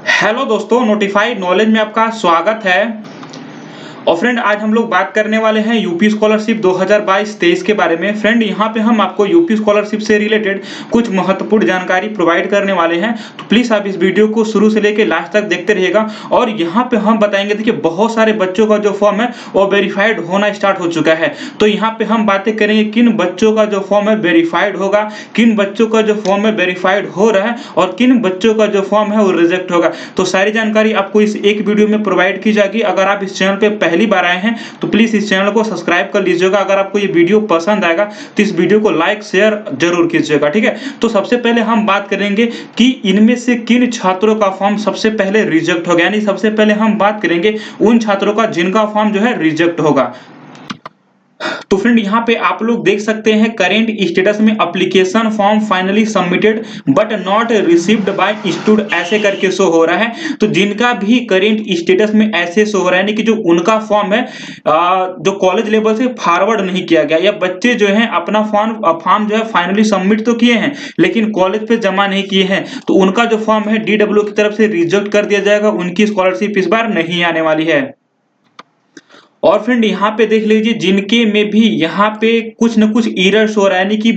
Hello दोस्तों, notified knowledge में आपका स्वागत है। और फ्रेंड, आज हम लोग बात करने वाले हैं यूपी स्कॉलरशिप 2022-23 के बारे में। फ्रेंड, यहाँ पे हम आपको यूपी स्कॉलरशिप से रिलेटेड कुछ महत्वपूर्ण जानकारी प्रोवाइड करने वाले हैं, तो प्लीज आप इस वीडियो को शुरू से लेकर लास्ट तक देखते रहिएगा। और यहाँ पे हम बताएंगे, देखिए बहुत सारे बच्चों का जो फॉर्म है वो वेरीफाइड होना स्टार्ट हो चुका है। तो यहाँ पे हम बातें करेंगे किन बच्चों का जो फॉर्म है वेरीफाइड होगा, किन बच्चों का जो फॉर्म है वेरीफाइड हो रहा है और किन बच्चों का जो फॉर्म है वो रिजेक्ट होगा। तो सारी जानकारी आपको इस एक वीडियो में प्रोवाइड की जाएगी। अगर आप इस चैनल पे पहली बार आए हैं तो प्लीज इस चैनल को सब्सक्राइब कर लीजिएगा। अगर आपको ये वीडियो पसंद आएगा तो इस वीडियो को लाइक शेयर जरूर कीजिएगा, ठीक है। तो सबसे पहले हम बात करेंगे कि इनमें से किन छात्रों का फॉर्म सबसे पहले रिजेक्ट होगा, यानी सबसे पहले हम बात करेंगे उन छात्रों का जिनका फॉर्म जो है रिजेक्ट होगा। तो फ्रेंड, यहाँ पे आप लोग देख सकते हैं करेंट स्टेटस में application form finally submitted but not received by student ऐसे करके शो हो रहा है। तो जिनका भी करेंट स्टेटस में ऐसे शो हो रहा है, यानी कि जो उनका फॉर्म है जो कॉलेज लेवल से फॉरवर्ड नहीं किया गया, या बच्चे जो हैं अपना फॉर्म जो है फाइनली सबमिट तो किए हैं लेकिन कॉलेज पे जमा नहीं किए हैं, तो उनका जो फॉर्म है डीडब्ल्यू की तरफ से रिजेक्ट कर दिया जाएगा। उनकी स्कॉलरशिप इस बार नहीं आने वाली है। और फ्रेंड, यहाँ पे देख लीजिए जिनके में भी यहाँ पे कुछ न कुछ एरर शो हो रहा है, यानी कि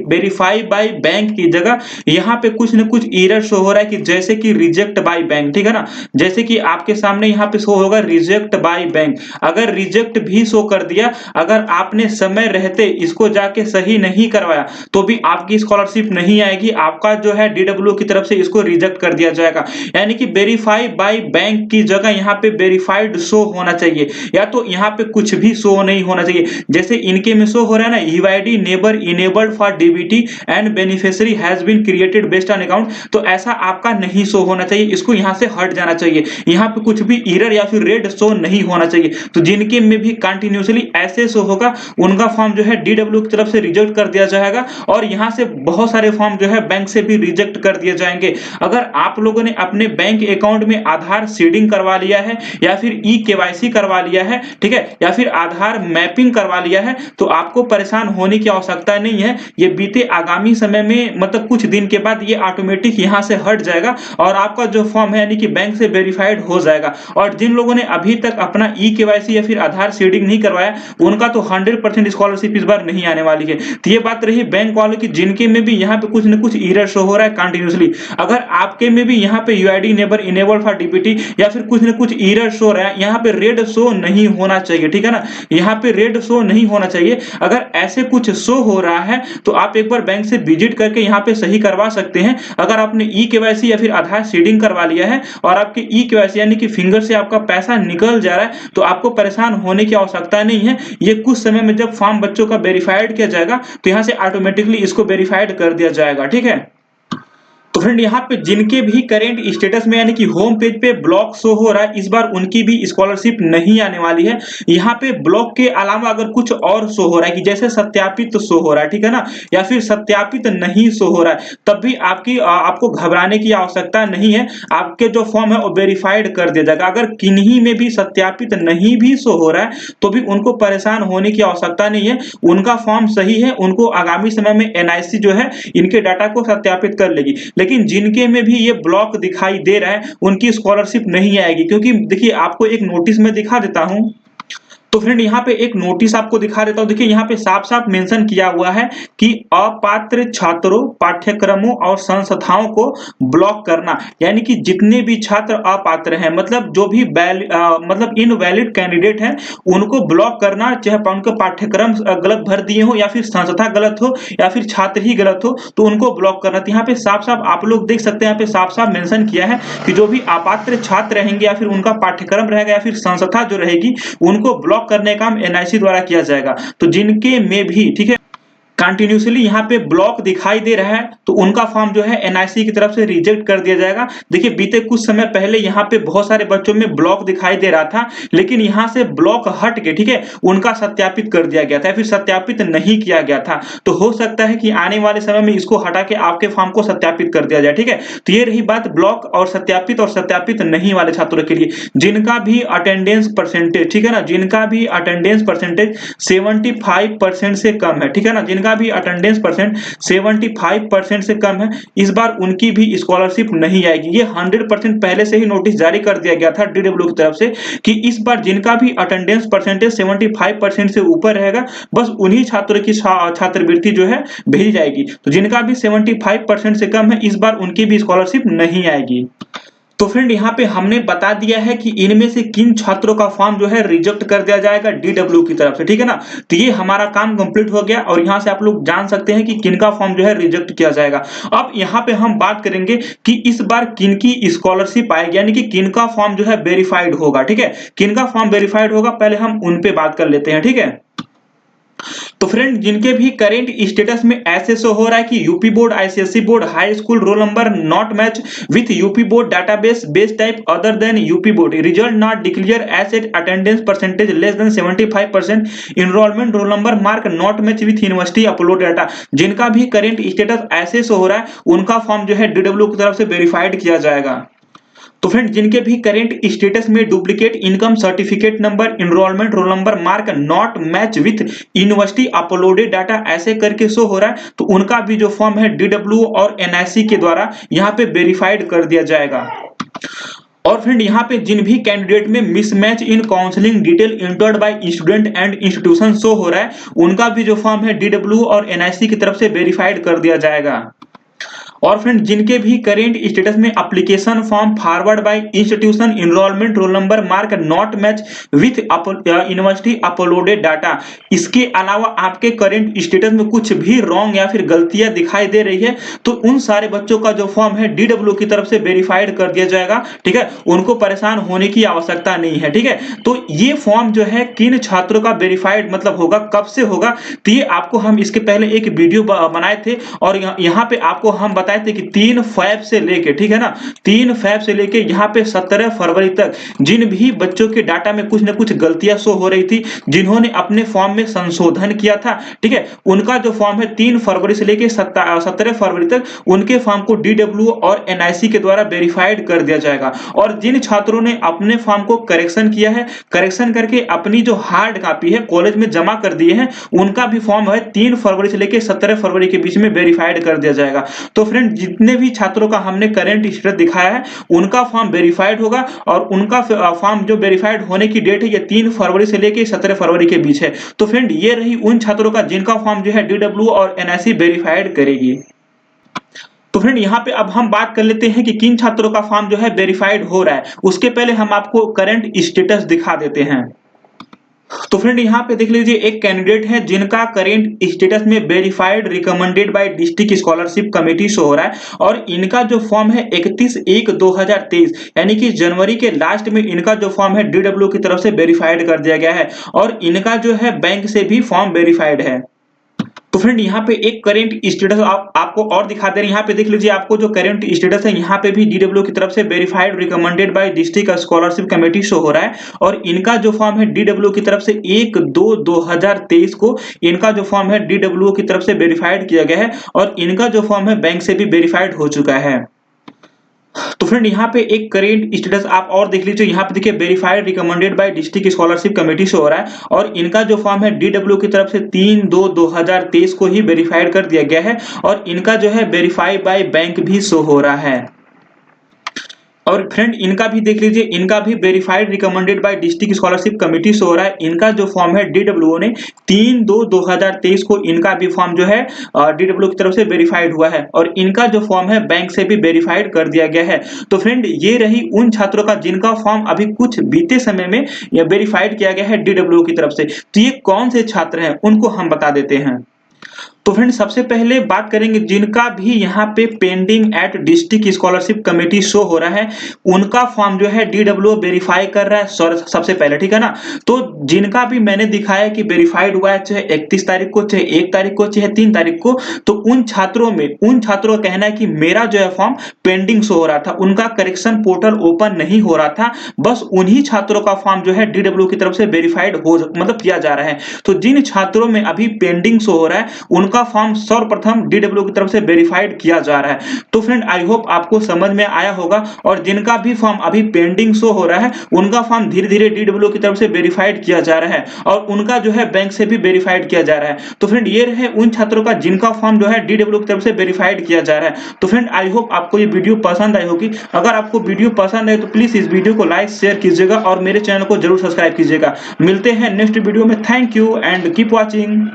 वेरीफाई बाय बैंक की जगह यहाँ पे कुछ न कुछ एरर शो हो रहा है, कि जैसे कि रिजेक्ट बाय बैंक, ठीक है ना। जैसे कि आपके सामने यहाँ पे शो होगा रिजेक्ट बाय बैंक। अगर रिजेक्ट भी शो कर दिया, अगर आपने समय रहते इसको जाके सही नहीं करवाया तो भी आपकी स्कॉलरशिप नहीं आएगी। आपका जो है डीडब्ल्यू की तरफ से इसको रिजेक्ट कर दिया जाएगा। यानी कि वेरीफाई बाय बैंक की जगह यहाँ पे वेरीफाइड शो होना चाहिए, या तो यहाँ पे कुछ भी शो नहीं होना चाहिए। जैसे इनके में शो हो रहा है ना, UID number enabled for DBT and beneficiary has been created based on account, तो ऐसा आपका नहीं शो होना चाहिए। इसको यहाँ से हट जाना चाहिए। यहाँ पे कुछ भी एरर या फिर रेड शो नहीं होना चाहिए। तो जिनके में भी कंटिन्यूसली ऐसे शो होगा उनका फॉर्म जो है डीडब्ल्यू की तरफ से रिजेक्ट कर दिया जाएगा। और यहाँ से बहुत सारे फॉर्म जो है बैंक से भी रिजेक्ट कर दिए जाएंगे। अगर आप लोगों ने अपने बैंक अकाउंट में आधार सीडिंग करवा लिया है या फिर ई केवाईसी करवा लिया है, ठीक है, या फिर आधार मैपिंग करवा लिया है, तो आपको परेशान होने की आवश्यकता नहीं है। ये बीते आगामी समय में मतलब कुछ दिन के बाद ये ऑटोमेटिक यहां से हट जाएगा और आपका जो फॉर्म है यानी कि बैंक से वेरीफाइड हो जाएगा। और जिन लोगों ने अभी तक अपना ई केवाईसी या फिर आधार सीडिंग नहीं करवाया उनका तो 100% स्कॉलरशिप इस बार नहीं आने वाली है। तो ये बात रही बैंक वालों की, जिनके में भी यहाँ पे कुछ न कुछ एरर शो हो रहा है कंटिन्यूसली। अगर आपके में भी यहाँ पे UID number enabled for DBT या फिर कुछ न कुछ एरर शो रहा है, यहाँ पे रेड शो नहीं होना चाहिए, ठीक है ना। यहाँ पे रेड शो नहीं होना चाहिए। अगर ऐसे कुछ शो हो रहा है तो आप एक बार बैंक से विजिट करके यहाँ पे सही करवा सकते हैं। अगर आपने ई केवाईसी या फिर आधार सीडिंग करवा लिया है और आपके ई केवाईसी यानी कि फिंगर से आपका पैसा निकल जा रहा है, तो आपको परेशान होने की आवश्यकता नहीं है। ये कुछ समय में जब फॉर्म बच्चों का वेरीफाइड किया जाएगा तो यहाँ से ऑटोमेटिकली इसको वेरीफाइड कर दिया जाएगा, ठीक है। तो फ्रेंड, यहाँ पे जिनके भी करेंट स्टेटस में यानी कि होम पेज पे ब्लॉक शो हो रहा है, इस बार उनकी भी स्कॉलरशिप नहीं आने वाली है। यहाँ पे ब्लॉक के अलावा अगर कुछ और शो हो रहा है कि जैसे सत्यापित शो हो रहा है, ठीक है ना, या फिर सत्यापित नहीं शो हो रहा है, तब भी आपको घबराने की आवश्यकता नहीं है। आपके जो फॉर्म है वो वेरीफाइड कर दिया जाएगा। अगर किन्हीं में भी सत्यापित नहीं भी शो हो रहा है तो भी उनको परेशान होने की आवश्यकता नहीं है। उनका फॉर्म सही है, उनको आगामी समय में एनआईसी जो है इनके डाटा को सत्यापित कर लेगी। लेकिन जिनके में भी ये ब्लॉक दिखाई दे रहा है उनकी स्कॉलरशिप नहीं आएगी, क्योंकि देखिए आपको एक नोटिस में दिखा देता हूं। तो फ्रेंड, यहाँ पे एक नोटिस आपको दिखा देता हूं। देखिए यहाँ पे साफ साफ मेंशन किया हुआ है कि अपात्र छात्रों, पाठ्यक्रमों और संस्थाओं को ब्लॉक करना, यानी कि जितने भी छात्र अपात्र हैं, मतलब जो भी मतलब इनवैलिड कैंडिडेट हैं उनको ब्लॉक करना, चाहे उनका पाठ्यक्रम गलत भर दिए हो या फिर संस्था गलत हो या फिर छात्र ही गलत हो, तो उनको ब्लॉक करना। तो यहाँ पे साफ साफ आप लोग देख सकते हैं, यहाँ पे साफ साफ मेंशन किया है कि जो भी अपात्र छात्र रहेंगे या फिर उनका पाठ्यक्रम रहेगा या फिर संस्था जो रहेगी उनको ब्लॉक करने का काम एनआईसी द्वारा किया जाएगा। तो जिनके में भी, ठीक है, कंटिन्यूसली यहाँ पे ब्लॉक दिखाई दे रहा है तो उनका फॉर्म जो है एनआईसी की तरफ से रिजेक्ट कर दिया जाएगा। देखिए बीते कुछ समय पहले यहाँ पे बहुत सारे बच्चों में ब्लॉक दिखाई दे रहा था, लेकिन यहाँ से ब्लॉक हट के, ठीक है, उनका सत्यापित कर दिया गया था, फिर सत्यापित नहीं किया गया था। तो हो सकता है कि आने वाले समय में इसको हटा के आपके फॉर्म को सत्यापित कर दिया जाए, ठीक है। तो ये रही बात ब्लॉक और सत्यापित नहीं वाले छात्रों के लिए। जिनका भी अटेंडेंस परसेंटेज, ठीक है ना, जिनका भी अटेंडेंस परसेंटेज 75% से कम है, ठीक है ना, जिनका जिनका भी अटेंडेंस परसेंट 75% से कम है, इस बार उनकी भी स्कॉलरशिप नहीं आएगी। ये 100% पहले से ही नोटिस जारी कर दिया गया था डीडब्ल्यू की तरफ से कि इस बार जिनका भी अटेंडेंस परसेंटेज 75% से ऊपर रहेगा, बस उन्हीं छात्रों की छात्रवृत्ति जो है भेजी जाएगी। तो जिनका भी 75% से कम है, इस बार उनकी भी स्कॉलरशिप नहीं आएगी। तो फ्रेंड यहाँ पे हमने बता दिया है कि इनमें से किन छात्रों का फॉर्म जो है रिजेक्ट कर दिया जाएगा डीडब्ल्यू की तरफ से, ठीक है ना। तो ये हमारा काम कंप्लीट हो गया और यहाँ से आप लोग जान सकते हैं कि किनका फॉर्म जो है रिजेक्ट किया जाएगा। अब यहाँ पे हम बात करेंगे कि इस बार किनकी स्कॉलरशिप आएगी, यानी कि किनका फॉर्म जो है वेरीफाइड होगा, ठीक है। किनका फॉर्म वेरीफाइड होगा, पहले हम उन पे बात कर लेते हैं, ठीक है। तो फ्रेंड, जिनके भी करेंट स्टेटस में ऐसे शो हो रहा है कि UP board, ICSE board, high school roll number not match with UP board database base type other than UP board, result not declare asset attendance percentage less than 75%, enrolment roll number mark not match with university upload data, जिनका भी current status ऐसे show हो रहा है उनका form जो है DW की तरफ से वेरीफाइड किया जाएगा। तो फ्रेंड, जिनके भी करेंट स्टेटस में duplicate income certificate number, enrolment roll number mark not match with university uploaded data ऐसे करके शो हो रहा है, तो उनका भी जो फॉर्म है डीडब्ल्यू और एनआईसी के द्वारा यहाँ पे वेरीफाइड कर दिया जाएगा। और फ्रेंड, यहाँ पे जिन भी कैंडिडेट में mismatch in counselling detail entered by student and institution show हो रहा है, उनका भी जो फॉर्म है डीडब्ल्यू और एनआईसी की तरफ से वेरीफाइड कर दिया जाएगा। और फ्रेंड, जिनके भी करेंट स्टेटस में application form forward by institution, enrolment roll number mark not match with university uploaded data, इसके अलावा आपके करेंट स्टेटस में कुछ भी रॉन्ग या फिर गलतियां दिखाई दे रही है, तो उन सारे बच्चों का जो फॉर्म है डीडब्ल्यू की तरफ से वेरीफाइड कर दिया जाएगा, ठीक है। उनको परेशान होने की आवश्यकता नहीं है, ठीक है। तो ये फॉर्म जो है किन छात्रों का वेरीफाइड मतलब होगा, कब से होगा, तो ये आपको हम इसके पहले एक वीडियो बनाए थे और यहाँ पे आपको हम बताए थे कि 3 फैब से लेके, ठीक है ना, 3 फैब से लेके यहाँ पे 17 फरवरी तक जिन भी बच्चों के डाटा में कुछ न कुछ गलतियां शो हो रही थी, जिन्होंने अपने फॉर्म में संशोधन किया था, ठीक है, उनका जो फॉर्म है 3 फरवरी से लेके 17 फरवरी तक उनके फॉर्म को डीडब्ल्यू और एनआईसी के द्वारा वेरीफाइड कर दिया जाएगा। और जिन छात्रों ने अपने फॉर्म को करेक्शन किया है, करेक्शन करके अपनी जो हार्ड कॉपी है कॉलेज में जमा कर दिए हैं, उनका भी फॉर्म है 3 फरवरी से लेके 17 फरवरी के बीच में वेरीफाइड कर दिया जाएगा। तो फ्रेंड, जितने भी छात्रों का हमने करंट स्टेटस दिखाया है उनका फॉर्म वेरीफाइड होगा और उनका फॉर्म जो वेरीफाइड होने की डेट है ये 3 फरवरी से लेकर 17 फरवरी के बीच है। तो फ्रेंड, ये रही उन छात्रों का जिनका फॉर्म जो है डीडब्ल्यू और एनआईसी वेरीफाइड करेगी। तो फ्रेंड, यहाँ पे अब हम बात कर लेते हैं कि किन छात्रों का फॉर्म जो है वेरीफाइड हो रहा है। उसके पहले हम आपको करंट स्टेटस दिखा देते हैं। तो फ्रेंड, यहाँ पे देख लीजिए, एक कैंडिडेट है जिनका करेंट स्टेटस में verified recommended by district scholarship committee show हो रहा है और इनका जो फॉर्म है 31/1/2023 यानी कि जनवरी के लास्ट में इनका जो फॉर्म है डीडब्ल्यू की तरफ से वेरीफाइड कर दिया गया है और इनका जो है बैंक से भी फॉर्म वेरीफाइड है। तो फ्रेंड, यहाँ पे एक करेंट स्टेटस आपको और दिखा दे रहे हैं। यहाँ पे देख लीजिए, आपको जो करेंट स्टेटस है यहाँ पे भी डीडब्ल्यू की तरफ से verified recommended by district scholarship committee show हो रहा है और इनका जो फॉर्म है डीडब्ल्यू की तरफ से 1/2/2023 को इनका जो फॉर्म है डीडब्ल्यू की तरफ से वेरीफाइड किया गया है और इनका जो फॉर्म है बैंक से भी वेरीफाइड हो चुका है। तो फ्रेंड, यहाँ पे एक करेंट स्टेटस आप और देख लीजिए, यहाँ पे देखिए verified recommended by district scholarship committee show हो रहा है और इनका जो फॉर्म है डीडब्ल्यू की तरफ से 3/2/2023 को ही वेरीफाइड कर दिया गया है और इनका जो है वेरीफाइड बाय बैंक भी शो हो रहा है। और फ्रेंड, इनका भी देख लीजिए, इनका भी verified recommended by district scholarship committee show हो रहा है। इनका जो फॉर्म है डीडब्ल्यू ने 3/2/2023 को इनका भी फॉर्म जो है डीडब्ल्यू की तरफ से वेरीफाइड हुआ है और इनका जो फॉर्म है बैंक से भी वेरीफाइड कर दिया गया है। तो फ्रेंड, ये रही उन छात्रों का जिनका फॉर्म अभी कुछ बीते समय में वेरीफाइड किया गया है डीडब्ल्यू की तरफ से। तो ये कौन से छात्र हैं उनको हम बता देते हैं। तो फ्रेंड, सबसे पहले बात करेंगे जिनका भी यहाँ पे pending at district scholarship committee show हो रहा है, उनका फॉर्म जो है डीडब्ल्यू वेरीफाई कर रहा है सबसे पहले, ठीक है ना। तो जिनका भी मैंने दिखाया कि वेरीफाइड हुआ है, चाहे 31 तारीख को, चाहे 1 तारीख को, चाहे 3 तारीख को, तो उन छात्रों का कहना है कि मेरा जो है फॉर्म पेंडिंग शो हो रहा था, उनका करेक्शन पोर्टल ओपन नहीं हो रहा था, बस उन्हीं छात्रों का फॉर्म जो है डीडब्ल्यू की तरफ से वेरीफाइड हो मतलब किया जा रहा है। तो जिन छात्रों में अभी पेंडिंग शो हो रहा है उनका फॉर्म सर्वप्रथम DW की तरफ से वेरीफाइड किया जा रहा है। तो फ्रेंड आई होप आपको समझ में आया होगा, और जिनका भी फॉर्म अभी पेंडिंग शो हो रहा है उनका फॉर्म धीरे-धीरे DW की तरफ से वेरीफाइड किया जा रहा है और उनका जो है बैंक से भी वेरीफाइड किया जा रहा है। तो फ्रेंड ये रहे उन छात्रों का जिनका फॉर्म जो है DW की तरफ से वेरीफाइड किया जा रहा है। तो फ्रेंड आई होप आपको ये वीडियो पसंद आई होगी। अगर आपको वीडियो पसंद आए तो प्लीज इस वीडियो को लाइक शेयर कीजिएगा और मेरे चैनल को जरूर सब्सक्राइब कीजिएगा। मिलते हैं नेक्स्ट वीडियो में। Thank you and keep watching.